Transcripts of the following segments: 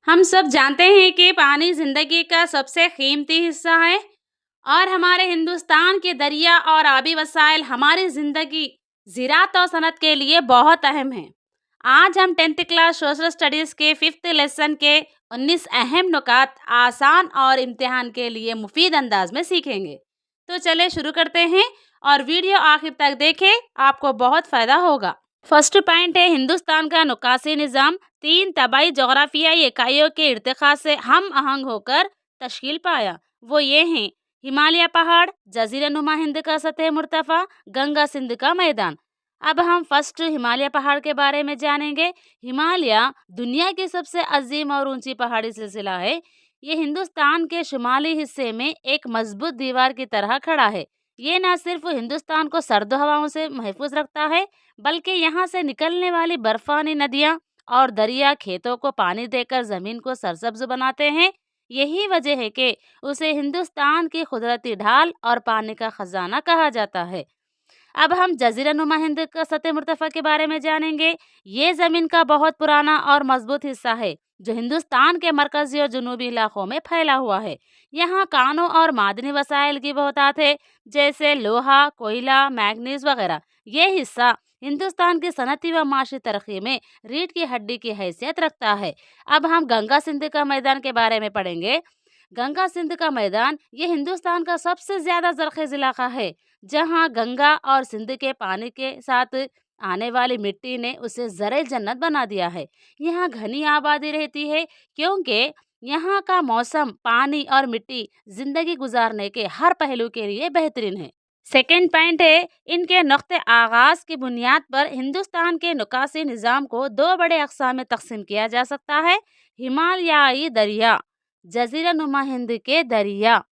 हम सब जानते हैं कि पानी ज़िंदगी का सबसे कीमती हिस्सा है और हमारे हिंदुस्तान के दरिया और आबी वसाइल हमारी ज़िंदगी, ज़राअत और सनत के लिए बहुत अहम हैं। आज हम 10th क्लास सोशल स्टडीज़ के 5th लेसन के 19 अहम नुकात आसान और इम्तिहान के लिए मुफीद अंदाज में सीखेंगे। तो चले शुरू करते हैं और वीडियो आखिर तक देखें, आपको बहुत फ़ायदा होगा। फर्स्ट पॉइंट है हिंदुस्तान का नुकासी निज़ाम 3 तबाई जोग्राफियाई इकाइयों के इर्तिक़ा से हम आहंग होकर तश्कील पाया। वो ये हैं: हिमालय पहाड़, जज़ीरा नुमा हिंद का सतह मुर्तफ़ा, गंगा सिंध का मैदान। अब हम फर्स्ट हिमालय पहाड़ के बारे में जानेंगे। हिमालय दुनिया की सबसे अजीम और ऊंची पहाड़ी सिलसिला है। ये हिंदुस्तान के शुमाली हिस्से में एक मजबूत दीवार की तरह खड़ा है। ये न सिर्फ हिंदुस्तान को सर्द हवाओं से महफूज रखता है, बल्कि यहाँ से निकलने वाली बर्फानी नदियाँ और दरिया खेतों को पानी देकर ज़मीन को सरसब्ज बनाते हैं। यही वजह है कि उसे हिंदुस्तान की कुदरती ढाल और पानी का खजाना कहा जाता है। अब हम जज़ीरा नुमा हिंद का सतह मुर्तफ़ा के बारे में जानेंगे। ये ज़मीन का बहुत पुराना और मजबूत हिस्सा है जो हिंदुस्तान के मरकज़ी और जनूबी इलाकों में फैला हुआ है। यहाँ कानों और मादनी वसाइल की बहुतायत है, जैसे लोहा, कोयला, मैग्नीज वगैरह। ये हिस्सा हिंदुस्तान की सनती व माशी तरक्की में रीढ़ की हड्डी की हैसियत रखता है। अब हम गंगा सिंध का मैदान के बारे में पढ़ेंगे। गंगा सिंध का मैदान ये हिंदुस्तान का सबसे ज़्यादा ज़रख़ेज़ इलाका है, जहाँ गंगा और सिंध के पानी के साथ आने वाली मिट्टी ने उसे ज़रे जन्नत बना दिया है। यहाँ घनी आबादी रहती है क्योंकि यहाँ का मौसम, पानी और मिट्टी ज़िंदगी गुजारने के हर पहलू के लिए बेहतरीन है। सेकेंड पॉइंट है इनके नुक्ते आगाज़ की बुनियाद पर हिंदुस्तान के नुकासी निज़ाम को दो बड़े अक़साम में तकसीम किया जा सकता है: हिमालयाई दरिया, जज़ीरा नुमा हिंद के दरिया।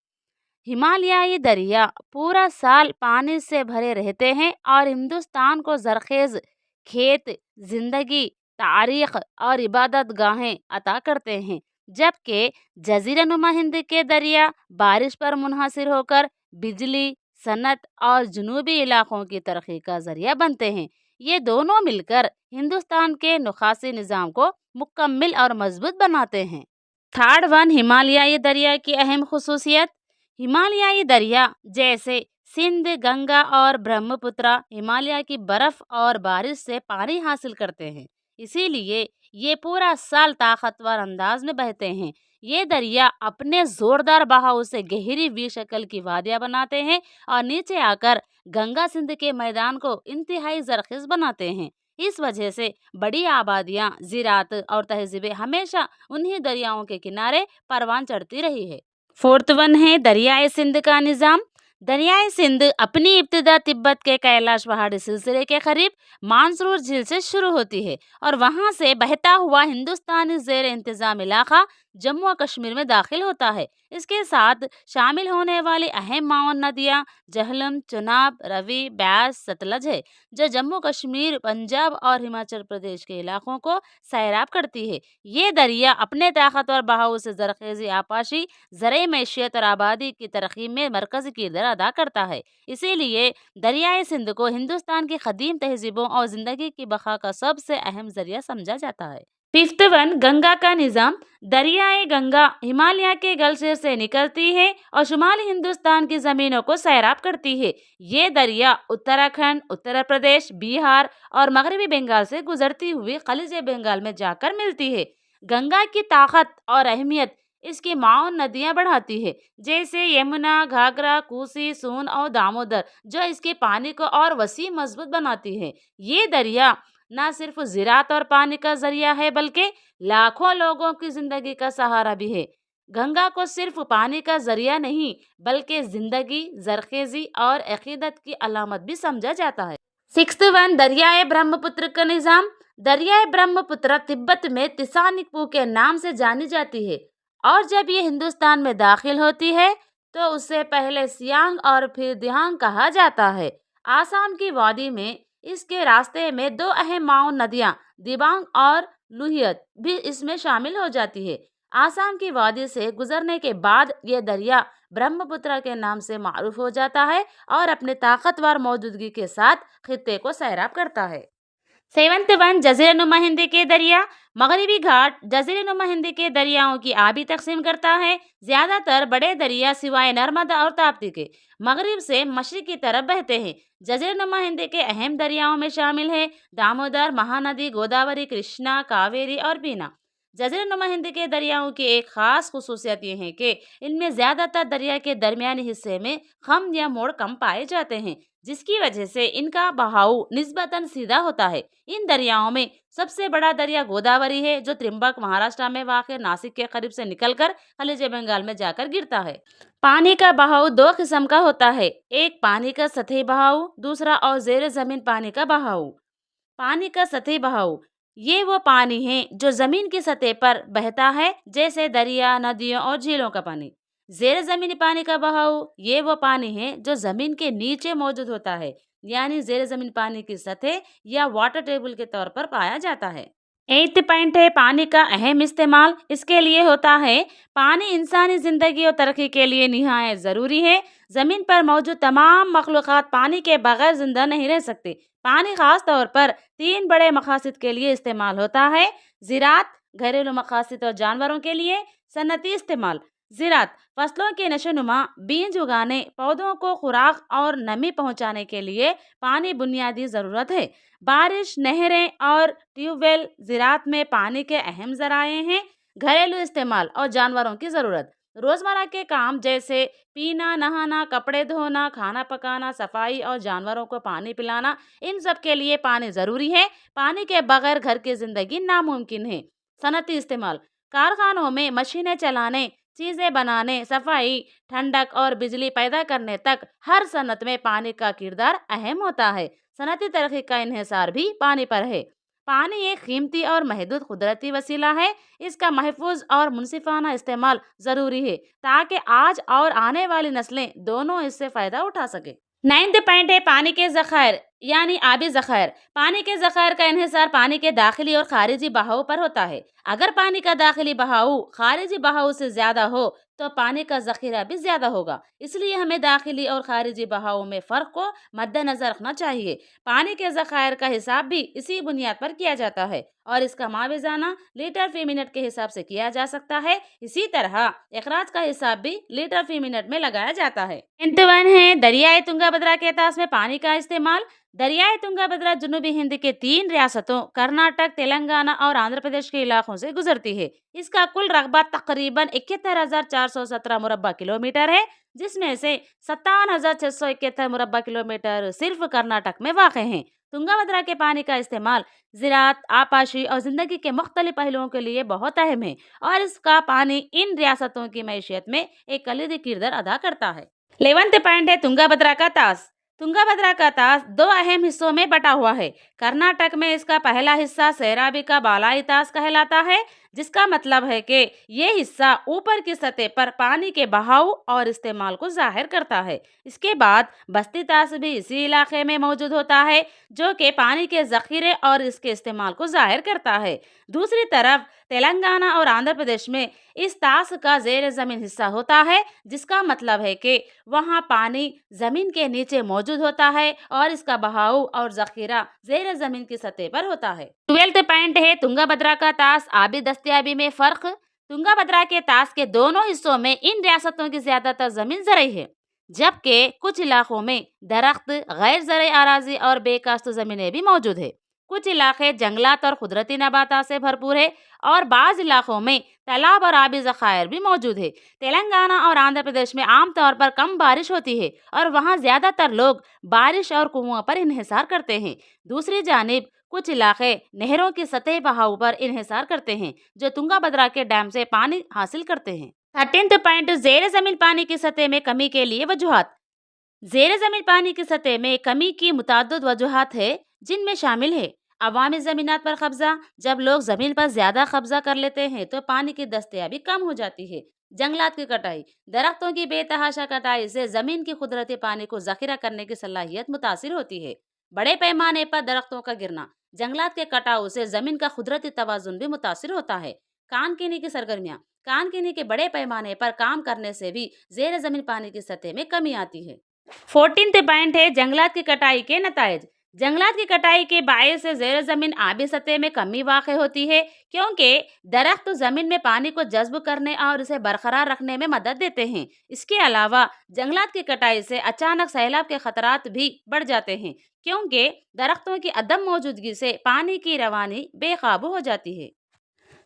हिमालयाई दरिया पूरा साल पानी से भरे रहते हैं और हिंदुस्तान को ज़रख़ेज़ खेत, ज़िंदगी, तारीख़ और इबादत गाहें अता करते हैं, जबकि जज़ीरा नुमा हिंद के दरिया बारिश पर मुनहसर होकर बिजली, सनत और जनूबी इलाकों की तरक्की का ज़रिया बनते हैं। ये दोनों मिलकर हिंदुस्तान के नुकासी निज़ाम को मुकम्मल और मजबूत बनाते हैं। थर्ड वन, हिमालयाई दरिया की अहम खुसूसियत। हिमालयाई दरिया जैसे सिंध, गंगा और ब्रह्मपुत्र हिमालय की बर्फ़ और बारिश से पानी हासिल करते हैं, इसीलिए ये पूरा साल ताकतवर अंदाज में बहते हैं। ये दरिया अपने ज़ोरदार बहाव से गहरी वी शक्ल की वादियाँ बनाते हैं और नीचे आकर गंगा सिंध के मैदान को इंतहाई ज़रख़ेज़ बनाते हैं। इस वजह से बड़ी आबादियाँ, ज़राअत और तहज़ीबें हमेशा उन्हीं दरियाओं के किनारे परवान चढ़ती रही है। फोर्थ वन है दरियाए सिंध का निज़ाम। दरियाए सिंध अपनी इब्तिदा तिब्बत के कैलाश पहाड़ी सिलसिले के करीब मानसरोवर झील से शुरू होती है और वहां से बहता हुआ हिंदुस्तानी ज़ेर इंतज़ाम इलाका जम्मू और कश्मीर में दाखिल होता है। इसके साथ शामिल होने वाली अहम माउन नदियाँ जहलम, चुनाब, रवि, ब्यास, सतलज है, जो जम्मू कश्मीर, पंजाब और हिमाचल प्रदेश के इलाकों को सैराब करती है। ये दरिया अपने ताकतवर बहाव से ज़रख़ेज़ी, आपाशी, ज़राई मैशियत और आबादी की तरक्की में मरकज़ी किरदार अदा करता है। इसीलिए दरियाए सिंध को हिंदुस्तान की क़दीम तहज़ीबों और ज़िंदगी की बक़ा का सबसे अहम ज़रिया समझा जाता है। फिफ्थ वन, गंगा का निज़ाम। दरियाए गंगा हिमालय के ग्लेशियर से निकलती है और शुमाली हिंदुस्तान की ज़मीनों को सैराब करती है। ये दरिया उत्तराखंड, उत्तर प्रदेश, बिहार और मगरबी बंगाल से गुजरती हुई खलीज बंगाल में जाकर मिलती है। गंगा की ताकत और अहमियत इसकी माउन नदियाँ बढ़ाती है, जैसे यमुना, घाघरा, कोसी, सोन और दामोदर, जो इसके पानी को और वसी मजबूत बनाती है। ये दरिया न सिर्फ ज़राअत और पानी का ज़रिया है, बल्कि लाखों लोगों की ज़िंदगी का सहारा भी है। गंगा को सिर्फ पानी का ज़रिया नहीं, बल्कि ज़िंदगी, ज़रख़ेज़ी और अक़ीदत की अलामत भी समझा जाता है। सिक्स्थ वन, दरियाए ब्रह्मपुत्र का निज़ाम। दरियाए ब्रह्मपुत्र तिब्बत में तिसानिकपू के नाम से जानी जाती है और जब ये हिंदुस्तान में दाखिल होती है तो उसे पहले सियांग और फिर दिहांग कहा जाता है। आसाम की वादी में इसके रास्ते में दो अहम माउन नदियाँ दिबांग और लुहियत भी इसमें शामिल हो जाती है। आसाम की वादी से गुजरने के बाद ये दरिया ब्रह्मपुत्र के नाम से मारूफ हो जाता है और अपने ताकतवर मौजूदगी के साथ खित्ते को सैराब करता है। सेवंथ वन, जज़ीरा नुमा हिंद के दरिया। मगरबी घाट जजीरे नुमा हिंद के दरियाओं की आबी तकसीम करता है। ज्यादातर बड़े दरिया सिवाय नर्मदा और ताप्ती के मगरिब से मशरक की तरफ बहते हैं। जजीरे नुमा हिंद के अहम दरियाओं में शामिल है दामोदर, महानदी, गोदावरी, कृष्णा, कावेरी और बीना। जजीरे नुमा हिंद के दरियाओं की एक खास खसूसियत ये है कि इनमें ज्यादातर दरिया के दरमियानी हिस्से में खम या मोड़ कम पाए जाते हैं, जिसकी वजह से इनका बहाव निस्बतन सीधा होता है। इन दरियाओं में सबसे बड़ा दरिया गोदावरी है, जो त्रिम्बक महाराष्ट्र में वाक़ नासिक के करीब से निकलकर खलीज बंगाल में जाकर गिरता है। पानी का बहाव दो किस्म का होता है, एक पानी का सतही बहाव, दूसरा और जेर जमीन पानी का बहाव। पानी का सतही बहाव ये वो पानी है जो जमीन की सतह पर बहता है, जैसे दरिया, नदियों और झीलों का पानी। जेर जमीनी पानी का बहाव ये वो पानी है जो जमीन के नीचे मौजूद होता है, यानी जेर जमीन पानी की सतह या वाटर टेबल के तौर पर पाया जाता है। 8th पॉइंट है पानी का अहम इस्तेमाल। इसके लिए होता है पानी इंसानी जिंदगी और तरक्की के लिए निहायत ज़रूरी है। ज़मीन पर मौजूद तमाम मखलूक़ात पानी के बगैर जिंदा नहीं रह सकते। पानी खास तौर पर 3 बड़े मकासद के लिए इस्तेमाल होता है: ज़राअत, घरेलू मकासद और जानवरों के लिए। सनती इस्तेमाल: ज़राअत फसलों के नशोनुमा, बीज उगाने, पौधों को खुराक और नमी पहुंचाने के लिए पानी बुनियादी ज़रूरत है। बारिश, नहरें और ट्यूबवेल ज़राअत में पानी के अहम ज़राए हैं। घरेलू इस्तेमाल और जानवरों की ज़रूरत: रोज़मर्रा के काम जैसे पीना, नहाना, कपड़े धोना, खाना पकाना, सफाई और जानवरों को पानी पिलाना, इन सब के लिए पानी ज़रूरी है। पानी के बगैर घर की ज़िंदगी नामुमकिन है। सनती इस्तेमाल: कारखानों में मशीनें चलाने, चीज़ें बनाने, सफाई, ठंडक और बिजली पैदा करने तक हर सनत में पानी का किरदार अहम होता है। सनती तरक्की का इन्हिसार भी पानी पर है। पानी एक कीमती और महदूद कुदरती वसीला है। इसका महफूज और मुनसिफाना इस्तेमाल ज़रूरी है ताकि आज और आने वाली नस्लें दोनों इससे फ़ायदा उठा सके। 9th पॉइंट है पानी के ज़खायर यानी आबी ज़खायर। पानी के ज़खायर का इन्हिसार पानी के दाखिली और खारिजी बहाव पर होता है। अगर पानी का दाखिली बहाव खारिजी बहाव से ज़्यादा हो तो पानी का ज़ख़ीरा भी ज़्यादा होगा। इसलिए हमें दाखिली और खारिजी बहाव में फ़र्क को मद्देनज़र रखना चाहिए। पानी के ज़खायर का हिसाब भी इसी बुनियाद पर किया जाता है और इसका माविज़ाना लीटर फी मिनट के हिसाब से किया जा सकता है। इसी तरह अखराज का हिसाब भी लीटर फी मिनट में लगाया जाता है। 10th है दरियाए तुंगाभद्रा के तास में पानी का इस्तेमाल। दरियाए तुंगाभद्रा जनूबी हिंद के 3 रियासतों कर्नाटक, तेलंगाना और आंध्र प्रदेश के इलाकों से गुजरती है। इसका कुल रकबा तकरीबन 71,417 मुरब्बा किलोमीटर है, जिसमें से 57,671 मुरब्बा किलोमीटर सिर्फ कर्नाटक में वाक़ हैं। तुंगाभद्रा के पानी का इस्तेमाल ज़राअत, आपाशी और ज़िंदगी के मुख्तलिफ पहलुओं के लिए बहुत अहम है और इसका पानी इन रियासतों की मैशियत में एक कलीदी किरदार अदा करता है। 11th पॉइंट है तुंगाभद्रा का तास। तुंगाभद्रा का तास 2 अहम हिस्सों में बटा हुआ है। कर्नाटक में इसका पहला हिस्सा सेराबी का बालाई तास कहलाता है, जिसका मतलब है कि ये हिस्सा ऊपर की सतह पर पानी के बहाव और इस्तेमाल को जाहिर करता है। इसके बाद बस्ती तास भी इसी इलाके में मौजूद होता है, जो कि पानी के ज़ख़ीरे और इसके इस्तेमाल को जाहिर करता है। दूसरी तरफ तेलंगाना और आंध्र प्रदेश में इस तास का ज़ेर ज़मीन हिस्सा होता है, जिसका मतलब है कि वहाँ पानी ज़मीन के नीचे मौजूद होता है और इसका बहाव और ज़ख़ीरा ज़ेर ज़मीन की सतह पर होता है। 12th पॉइंट है तुंगाभद्रा का तास आबी दस्तियाबी में फ़र्क। तुंगाभद्रा के तास के दोनों हिस्सों में इन रियासतों की ज़्यादातर ज़मीन ज़रई है, जबकि कुछ इलाकों में दरख्त, गैर ज़रई अराज़ी और बेकास्त ज़मीनें भी मौजूद है। कुछ इलाके जंगलात और कुदरती नबातात से भरपूर है और बाज़ इलाकों में तालाब और आबी ज़खायर भी मौजूद है। तेलंगाना और आंध्र प्रदेश में आम तौर पर कम बारिश होती है और वहाँ ज़्यादातर लोग बारिश और कुओं पर इन्हिसार करते हैं। दूसरी जानिब कुछ इलाके नहरों की सतह बहाव पर इन्हिसार करते हैं, जो तुंगाभद्रा के डैम से पानी हासिल करते हैं। 13th पॉइंट ज़ेर ज़मीन पानी की सतह में कमी के लिए वजूहात। ज़ेर ज़मीन पानी की सतह में कमी की मुताद्दिद वजूहात है, जिनमें शामिल है अवामी ज़मीनात पर कब्ज़ा। जब लोग ज़मीन पर ज़्यादा कब्ज़ा कर लेते हैं तो पानी की दस्तयाबी कम हो जाती है। जंगलात की कटाई, दरख्तों की बेतहाशा कटाई से ज़मीन की कुदरती पानी को ज़ख़ीरा करने की सलाहियत मुतासिर होती है। बड़े पैमाने पर दरख्तों का गिरना, जंगलात के कटाव से ज़मीन का कुदरती तवाज़ुन भी मुतासिर होता है। कानकीनी की सरगर्मियाँ, कानकीनी के बड़े पैमाने पर काम करने से भी ज़ेर ज़मीन पानी की सतह में कमी आती है। 14th पॉइंट है जंगलात की कटाई के नताइज। जंगलात की कटाई के बायस से ज़ेर ज़मीन आबी सतह में कमी वाक़ई होती है, क्योंकि दरख्त तो ज़मीन में पानी को जज़्ब करने और उसे बरकरार रखने में मदद देते हैं। इसके अलावा जंगलात की कटाई से अचानक सैलाब के खतरात भी बढ़ जाते हैं, क्योंकि दरख्तों की अदम मौजूदगी से पानी की रवानी बेकाबू हो जाती है।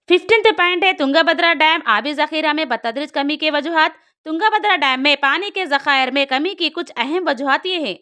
15th पॉइंट है तुंगभद्रा डैम आबी ज़ख़ीरा में बतदरीज कमी के वजूहात। तुंगभद्रा डैम में पानी के ज़खायर में कमी की कुछ अहम वजूहात ये हैं।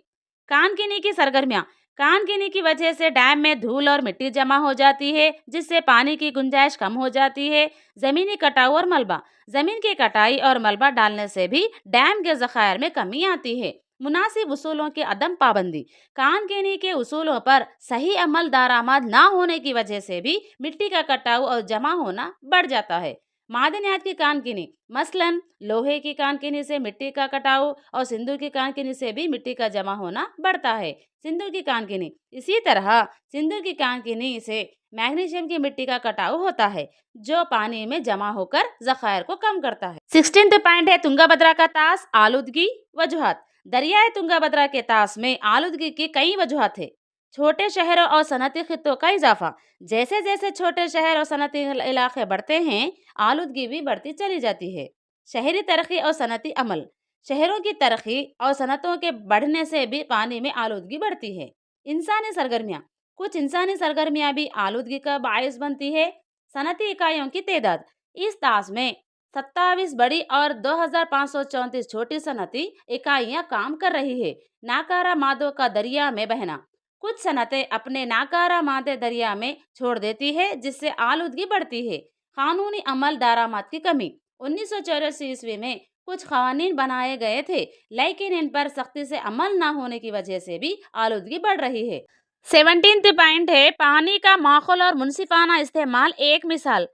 कानकिनी की सरगर्मियाँ। कानकिनी की वजह से डैम में धूल और मिट्टी जमा हो जाती है, जिससे पानी की गुंजाइश कम हो जाती है। ज़मीनी कटाव और मलबा। ज़मीन की कटाई और मलबा डालने से भी डैम के ज़खायर में कमी आती है। मुनासिब उसूलों की अदम पाबंदी। कानकिनी के उसूलों पर सही अमल दरामद ना होने की वजह से भी मिट्टी का कटाव और जमा होना बढ़ जाता है। मादनियात की कानकिनी, मसलन लोहे की कानकिनी से मिट्टी का कटाव और सिंदूर की कानकिनी से भी मिट्टी का जमा होना बढ़ता है। सिंदूर की कानकिनी, इसी तरह सिंदूर की कानकिनी से मैग्नीशियम की मिट्टी का कटाव होता है, जो पानी में जमा होकर ज़खायर को कम करता है। 16th पॉइंट है तुंगभद्रा का तास आलूदगी वजूहात। दरियाए तुंगभद्रा के तास में आलूदगी की कई वजूहात है। छोटे शहरों और सनती खित्तों का इजाफा। जैसे जैसे छोटे शहर और सनती इलाके बढ़ते हैं, आलूदगी भी बढ़ती चली जाती है। शहरी तरक्की और सनती अमल। शहरों की तरक्की और सनतों के बढ़ने से भी पानी में आलूदगी बढ़ती है। इंसानी सरगर्मियाँ। कुछ इंसानी सरगर्मियाँ भी आलूदगी का बायस बनती है। सनती इकाइयों की तादाद। इस तास में 27 बड़ी और 2534 छोटी सनती इकाइयाँ काम कर रही है। नाकारा मादों का दरिया में बहना। कुछ सनतें अपने नाकारा मादे दरिया में छोड़ देती है, जिससे आलूदगी बढ़ती है। कानूनी अमल दरामद की कमी। 1984 ईस्वी में कुछ कानून बनाए गए थे, लेकिन इन पर सख्ती से अमल न होने की वजह से भी आलूदगी बढ़ रही है। 17th पॉइंट है पानी का माहौल और मुनसिफाना इस्तेमाल। एक मिसाल,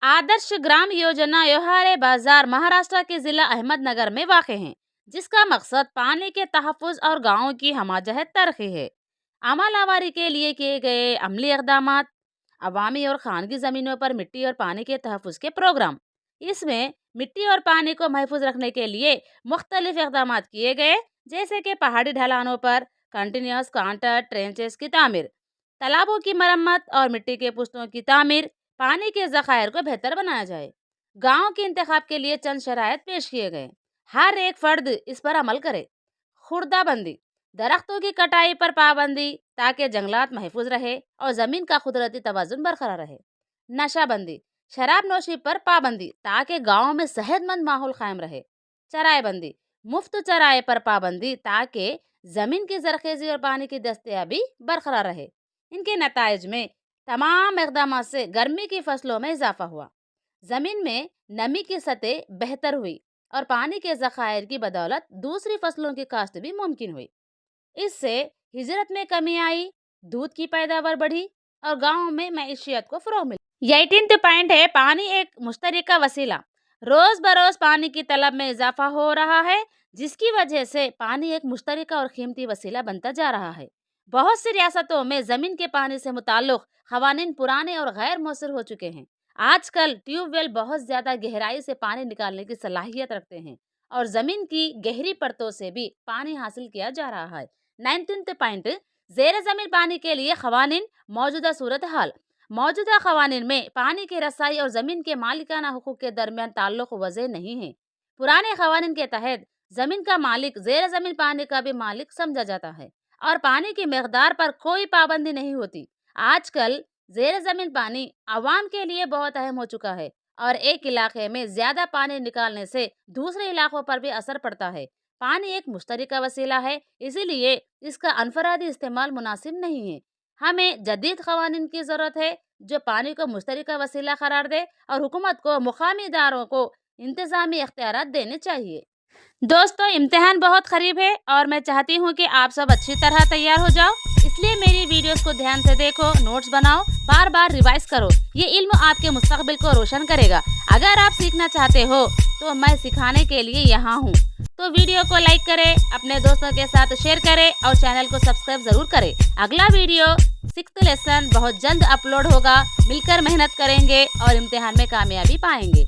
आदर्श ग्राम योजना योहारे बाजार महाराष्ट्र के जिला अहमदनगर में वाक़ है, जिसका मकसद पानी के तहफ़्फ़ुज़ और गाँव की हमाजहत तरक्की है। अमल आवारी के लिए किए गए अमली इक़दामात। अवामी और खानगी ज़मीनों पर मिट्टी और पानी के तहफ़्फ़ुज़ के प्रोग्राम। इसमें मिट्टी और पानी को महफूज रखने के लिए मुख्तलिफ इक़दामात किए गए, जैसे कि पहाड़ी ढलानों पर कंटिन्यूस कांटर ट्रेंचेस की तामीर, तालाबों की मरम्मत और मिट्टी के पुश्तों की तामीर। पानी के ज़खायर को बेहतर बनाया जाए। गाँव के इंतखाब के लिए चंद शराइत पेश किए गए। हर एक फ़र्द इस पर अमल करे। खुर्दाबंदी। दरख्तों की कटाई पर पाबंदी, ताकि जंगलात महफूज रहे और ज़मीन का कुदरती तवाज़ुन बरकरार रहे। नशाबंदी। शराब नोशी पर पाबंदी, ताकि गाँव में सेहतमंद माहौल कायम रहे। चराईबंदी। मुफ्त चराई पर पाबंदी, ताकि ज़मीन की ज़रखेज़ी और पानी की दस्तयाबी बरकरार रहे। इनके नताइज में तमाम इक़दामात से गर्मी की फसलों में इजाफा हुआ। ज़मीन में नमी की सतह बेहतर हुई और पानी के ज़खायर की बदौलत दूसरी फसलों की काश्त भी मुमकिन हुई। इससे हिजरत में कमी आई, दूध की पैदावार बढ़ी और गाँव में मईशियत को फ़रोग़ मिला। 18th पॉइंट है पानी एक मुश्तरका वसीला। रोज़ बरोज़ पानी की तलब में इजाफा हो रहा है, जिसकी वजह से पानी एक मुश्तरका और कीमती वसीला बनता जा रहा है। बहुत सी रियासतों में ज़मीन के पानी से मुताल्लिक़ क़वानीन पुराने और गैर मौसर हो चुके हैं। आजकल ट्यूबवेल बहुत ज़्यादा गहराई से पानी निकालने की सलाहियत रखते हैं और ज़मीन की गहरी परतों से भी पानी हासिल किया जा रहा है। 19th पॉइंट ज़ेर ज़मीन पानी के लिए क़वानीन। मौजूदा सूरत हाल। मौजूदा क़वानीन में पानी की रसाई और ज़मीन के मालिकाना हुकूक के दरमियान ताल्लुक़ वाज़ेह नहीं है। पुराने क़वानीन के तहत ज़मीन का मालिक ज़ेर ज़मीन पानी का भी मालिक समझा जाता है और पानी की मकदार पर कोई पाबंदी नहीं होती। आजकल ज़ेर ज़मीन पानी आवाम के लिए बहुत अहम हो चुका है और एक इलाके में ज़्यादा पानी निकालने से दूसरे इलाकों पर भी असर पड़ता है। पानी एक मुश्तरका वसीला है, इसीलिए इसका अनफरादी इस्तेमाल मुनासिब नहीं है। हमें जदीद क़वानीन की ज़रूरत है, जो पानी को मुश्तरका वसीला करार दे और हुकूमत को मुकामी इदारों को इंतज़ामी इख्तियारात देने चाहिए। दोस्तों, इम्तिहान बहुत करीब है और मैं चाहती हूँ कि आप सब अच्छी तरह तैयार हो जाओ, इसलिए मेरी वीडियोस को ध्यान से देखो, नोट्स बनाओ, बार बार रिवाइज करो। ये इल्म आपके मुस्तकबिल को रोशन करेगा। अगर आप सीखना चाहते हो तो मैं सिखाने के लिए यहाँ हूँ। तो वीडियो को लाइक करें, अपने दोस्तों के साथ शेयर करें और चैनल को सब्सक्राइब ज़रूर करें। अगला वीडियो 6th लेसन बहुत जल्द अपलोड होगा। मिलकर मेहनत करेंगे और इम्तिहान में कामयाबी पाएंगे।